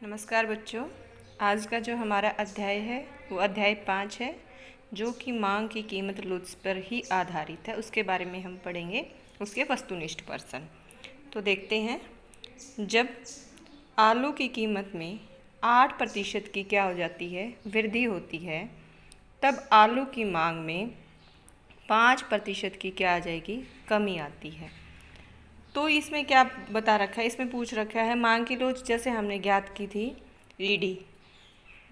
नमस्कार बच्चों। आज का जो हमारा अध्याय है वो अध्याय 5 है, जो कि मांग की कीमत लुत्फ़ पर ही आधारित है। उसके बारे में हम पढ़ेंगे, उसके वस्तुनिष्ठ प्रश्न। तो देखते हैं, जब आलू की कीमत में 8% की क्या हो जाती है, वृद्धि होती है, तब आलू की मांग में 5% की क्या आ जाएगी, कमी आती है। तो इसमें क्या बता रखा है, इसमें पूछ रखा है मांग की लोच जैसे हमने ज्ञात की थी ईडी,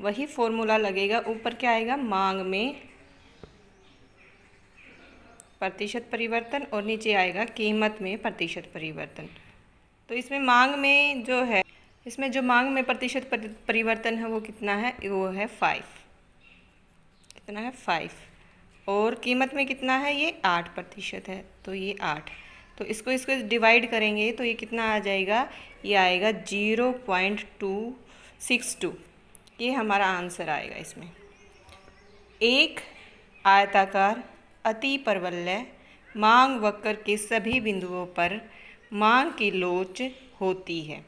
वही फॉर्मूला लगेगा। ऊपर क्या आएगा, मांग में प्रतिशत परिवर्तन, और नीचे आएगा कीमत में प्रतिशत परिवर्तन। तो इसमें मांग में जो है, इसमें जो मांग में प्रतिशत परिवर्तन है वो कितना है, वो है 5। कितना है, 5। और कीमत में कितना है, ये 8% है, तो ये 8। तो इसको डिवाइड करेंगे तो ये कितना आ जाएगा, ये आएगा 0.262। ये हमारा आंसर आएगा। इसमें एक आयताकार अति परवलय मांग वक्र के सभी बिंदुओं पर मांग की लोच होती है।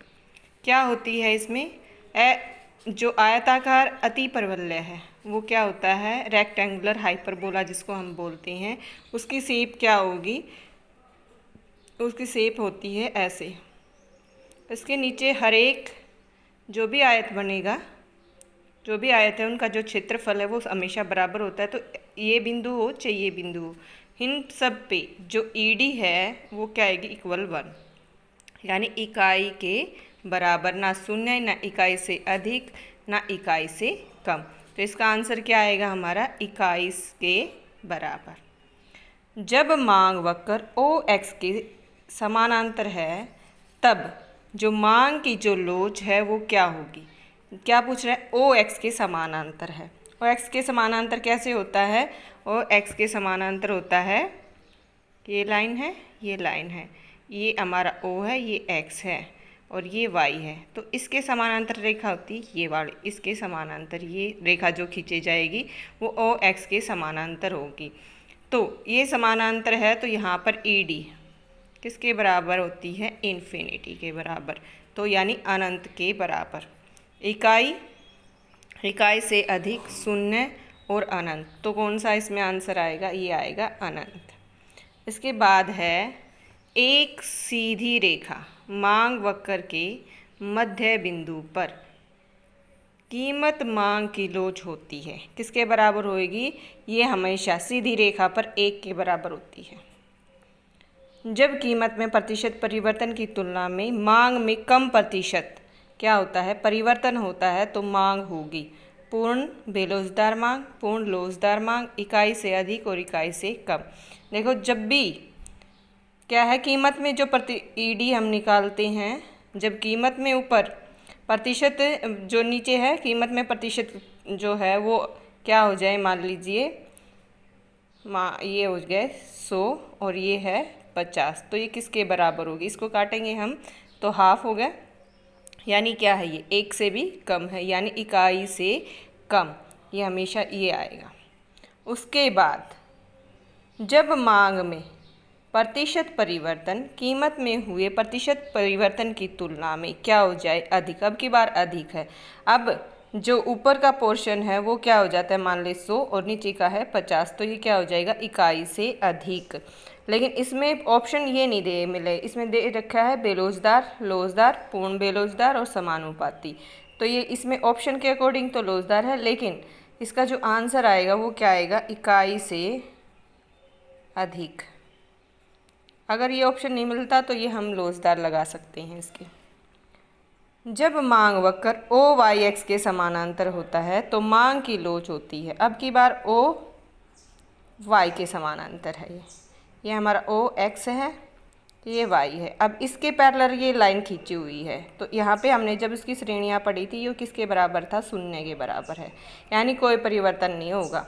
क्या होती है इसमें, जो आयताकार अति परवलय है वो क्या होता है, रेक्टेंगुलर हाइपरबोला जिसको हम बोलते हैं। उसकी शेप क्या होगी, उसकी शेप होती है ऐसे। इसके नीचे हर एक जो भी आयत बनेगा, जो भी आयत है उनका जो क्षेत्रफल है वो हमेशा बराबर होता है। तो ये बिंदु हो चाहे ये बिंदु हो, इन सब पे जो ईडी है वो क्या आएगी, इक्वल 1, यानी इकाई के बराबर, ना शून्य, ना इकाई से अधिक, ना इकाई से कम। तो इसका आंसर क्या आएगा हमारा, इकाई के बराबर। जब मांग वक्र ओ एक्स के समानांतर है, तब जो मांग की जो लोच है वो क्या होगी। क्या पूछ रहा है, ओ एक्स के समानांतर है। ओ एक्स के समानांतर कैसे होता है, ओ एक्स के समानांतर होता है, ये लाइन है, ये लाइन है, ये हमारा ओ है, ये एक्स है और ये वाई है। तो इसके समानांतर रेखा होती है ये वाली, इसके समानांतर ये रेखा जो खींची जाएगी वो ओ एक्स के समानांतर होगी। तो ये समानांतर है, तो यहाँ पर ई डी किसके बराबर होती है, इन्फिनिटी के बराबर, तो यानी अनंत के बराबर। इकाई से अधिक, शून्य और अनंत, तो कौन सा इसमें आंसर आएगा, ये आएगा अनंत। इसके बाद है एक सीधी रेखा मांग वक्र के मध्य बिंदु पर कीमत मांग की लोच होती है, किसके बराबर होएगी, ये हमेशा सीधी रेखा पर 1 के बराबर होती है। जब कीमत में प्रतिशत परिवर्तन की तुलना में मांग में कम प्रतिशत क्या होता है, परिवर्तन होता है, तो मांग होगी पूर्ण बेलोजदार मांग, पूर्ण लोजदार मांग, इकाई से अधिक और इकाई से कम। देखो, जब भी क्या है, कीमत में जो ईडी हम निकालते हैं, जब कीमत में ऊपर प्रतिशत जो नीचे है, कीमत में प्रतिशत जो है वो क्या हो जाए, मान लीजिए ये हो गए 100 और ये है 50, तो ये किसके बराबर होगी, इसको काटेंगे हम तो हाफ हो गया, यानी क्या है, ये 1 से भी कम है, यानी इकाई से कम, ये हमेशा ये आएगा। उसके बाद जब मांग में प्रतिशत परिवर्तन कीमत में हुए प्रतिशत परिवर्तन की तुलना में क्या हो जाए, अधिक, अब की बार अधिक है। अब जो ऊपर का पोर्शन है वो क्या हो जाता है, मान ली 100 और नीचे का है 50, तो ये क्या हो जाएगा, इकाई से अधिक। लेकिन इसमें ऑप्शन ये नहीं दे मिले, इसमें दे रखा है बेलोजदार, लोजदार, पूर्ण बेलोजदार और समानुपाती। तो ये इसमें ऑप्शन के अकॉर्डिंग तो लोजदार है, लेकिन इसका जो आंसर आएगा वो क्या आएगा, इकाई से अधिक। अगर ये ऑप्शन नहीं मिलता तो ये हम लोजदार लगा सकते हैं इसके। जब मांग वक्र ओ वाई एक्स के समानांतर होता है तो मांग की लोच होती है। अब की बार ओ वाई के समानांतर है, ये हमारा ओ एक्स है, ये वाई है। अब इसके पैरेलल ये लाइन खींची हुई है, तो यहाँ पे हमने जब इसकी श्रेणियाँ पढ़ी थी, ये किसके बराबर था, शून्य के बराबर है, यानी कोई परिवर्तन नहीं होगा।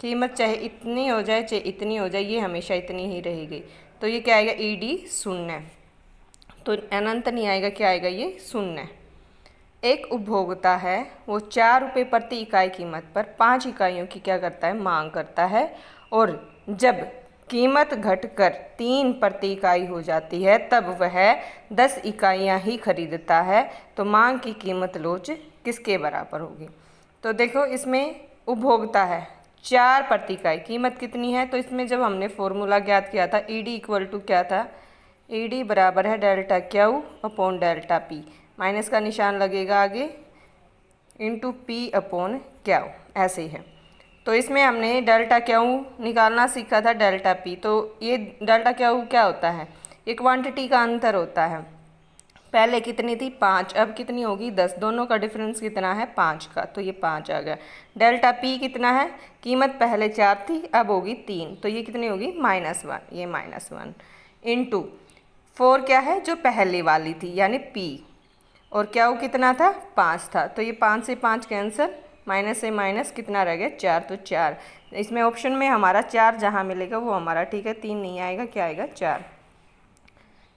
कीमत चाहे इतनी हो जाए चाहे इतनी हो जाए, ये हमेशा इतनी ही रहेगी। तो ये क्या आएगा, ई डी शून्य, तो अनंत नहीं आएगा, क्या आएगा, ये शून्य। एक उपभोक्ता है, वो 4 रुपये प्रति इकाई कीमत पर 5 इकाइयों की क्या करता है, मांग करता है, और जब कीमत घटकर 3 प्रति इकाई हो जाती है तब वह 10 इकाइयाँ ही खरीदता है, तो मांग की कीमत लोच किसके बराबर होगी। तो देखो इसमें उपभोक्ता है 4 प्रति इकाई, कीमत कितनी है, तो इसमें जब हमने फॉर्मूला ज्ञात किया था ईडी इक्वल टू क्या था, ईडी बराबर है delta Q upon delta P, minus का निशान लगेगा आगे, इंटू पी अपॉन क्यू, ऐसे ही है। तो इसमें हमने डेल्टा क्यू निकालना सीखा था डेल्टा पी, तो ये डेल्टा क्यू क्या होता है, ये क्वांटिटी का अंतर होता है। पहले कितनी थी 5, अब कितनी होगी 10, दोनों का डिफरेंस कितना है 5 का, तो ये 5 आ गया। डेल्टा पी कितना है, कीमत पहले 4 थी अब होगी 3, तो ये कितनी होगी -1, ये -1 इंटू 4 क्या है जो पहले वाली थी यानी पी, और क्या वो कितना था 5 था, तो ये 5 से 5 कैंसिल, माइनस से माइनस कितना रह गया 4, तो 4, इसमें ऑप्शन में हमारा 4 जहाँ मिलेगा वो हमारा ठीक है, 3 नहीं आएगा, क्या आएगा 4।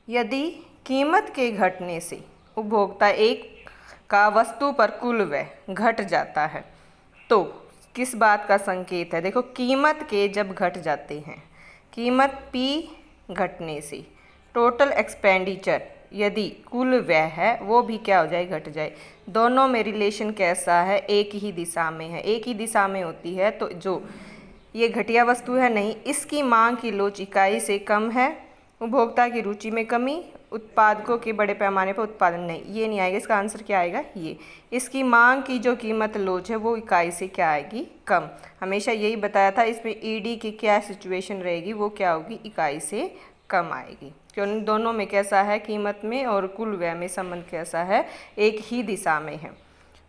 यदि कीमत के घटने से उपभोक्ता एक का वस्तु पर कुल व्यय घट जाता है तो किस बात का संकेत है, देखो कीमत के जब घट जाते हैं, कीमत P घटने से टोटल एक्सपेंडिचर यदि कुल व्यय है वो भी क्या हो जाए घट जाए। दोनों में रिलेशन कैसा है, एक ही दिशा में है, एक ही दिशा में होती है, तो जो ये घटिया वस्तु है नहीं, इसकी मांग की लोच इकाई से कम है, उपभोक्ता की रुचि में कमी, उत्पादकों के बड़े पैमाने पर उत्पादन नहीं, ये नहीं आएगा, इसका आंसर क्या आएगा ये। इसकी मांग की जो कीमत लोच है वो इकाई से क्या आएगी कम, हमेशा यही बताया था। इसमें ईडी की क्या सिचुएशन रहेगी, वो क्या होगी इकाई से कम आएगी, क्योंकि दोनों में कैसा है कीमत में और कुल व्यय में संबंध कैसा है, एक ही दिशा में है।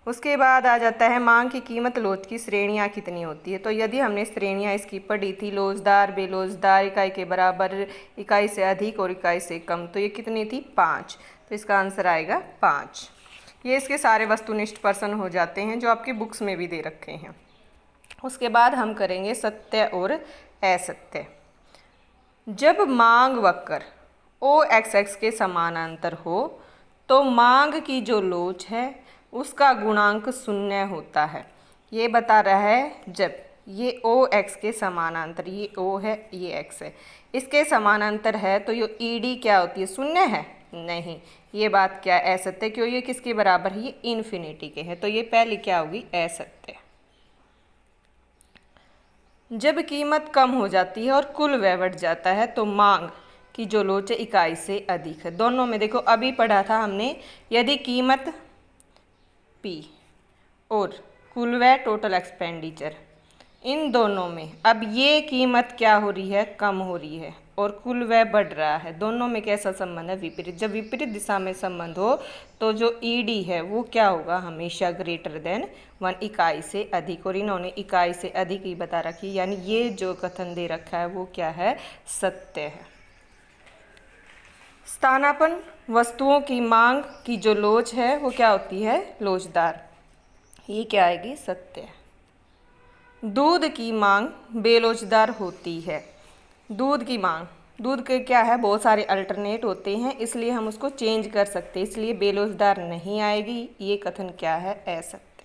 उसके बाद आ जाता है मांग की कीमत लोच की श्रेणियाँ कितनी होती है। तो यदि हमने श्रेणियाँ इसकी पढ़ी थी, लोचदार, बेलोचदार, इकाई के बराबर, इकाई से अधिक और इकाई से कम, तो ये कितनी थी 5, तो इसका आंसर आएगा 5। ये इसके सारे वस्तुनिष्ठ प्रश्न हो जाते हैं जो आपकी बुक्स में भी दे रखे हैं। उसके बाद हम करेंगे सत्य और असत्य। जब मांग वक्र OXX के समानांतर हो तो मांग की जो लोच है उसका गुणांक 0 होता है। ये बता रहा है जब ये OX के समानांतर, ये O है ये X है, इसके समानांतर है तो ये ED क्या होती है 0 है, नहीं, ये बात क्या असत्य, क्यों, ये किसके बराबर है, ये इन्फिनिटी के है, तो ये पहली क्या होगी असत्य। जब कीमत कम हो जाती है और कुल व्यय बढ़ जाता है तो मांग की जो लोच है इकाई से अधिक है। दोनों में देखो अभी पढ़ा था हमने, यदि कीमत P और कुल व्यय टोटल एक्सपेंडिचर, इन दोनों में अब ये कीमत क्या हो रही है कम हो रही है और कुल व्यय बढ़ रहा है, दोनों में कैसा संबंध है विपरीत। जब विपरीत दिशा में संबंध हो तो जो ED है वो क्या होगा हमेशा ग्रेटर देन 1, इकाई से अधिक, और इन्होंने इकाई से अधिक ही बता रखी, यानी ये जो कथन दे रखा है वो क्या है सत्य है। स्थानापन्न वस्तुओं की मांग की जो लोच है वो क्या होती है लोचदार, ये क्या आएगी सत्य। दूध की मांग बेलोचदार होती है। दूध की मांग, दूध के क्या है बहुत सारे अल्टरनेट होते हैं, इसलिए हम उसको चेंज कर सकते हैं, इसलिए बेलोचदार नहीं आएगी, ये कथन क्या है असत्य।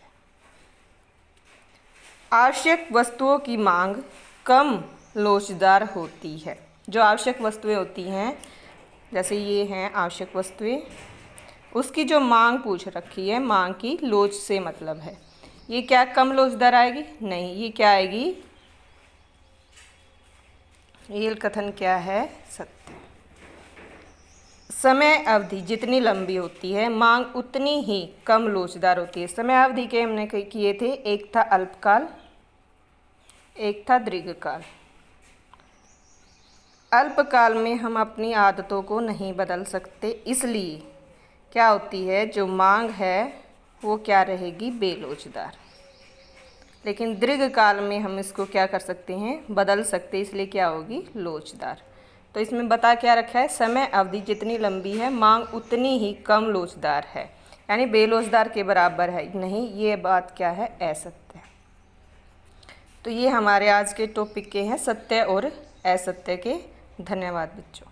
आवश्यक वस्तुओं की मांग कम लोचदार होती है। जो आवश्यक वस्तुएं होती हैं जैसे ये हैं आवश्यक वस्तुएं, उसकी जो मांग पूछ रखी है, मांग की लोच से मतलब है, ये क्या कम लोचदार आएगी, नहीं, ये क्या आएगी, ये कथन क्या है सत्य। समय अवधि जितनी लंबी होती है मांग उतनी ही कम लोचदार होती है। समय अवधि के हमने किए थे, एक था अल्पकाल, एक था दीर्घकाल। अल्पकाल में हम अपनी आदतों को नहीं बदल सकते, इसलिए क्या होती है जो मांग है वो क्या रहेगी बेलोचदार। लेकिन दीर्घकाल में हम इसको क्या कर सकते हैं बदल सकते, इसलिए क्या होगी लोचदार। तो इसमें बता क्या रखा है, समय अवधि जितनी लंबी है मांग उतनी ही कम लोचदार है, यानी बेलोचदार के बराबर है नहीं, ये बात क्या है असत्य। तो ये हमारे आज के टॉपिक के हैं सत्य और असत्य के। धन्यवाद बच्चों।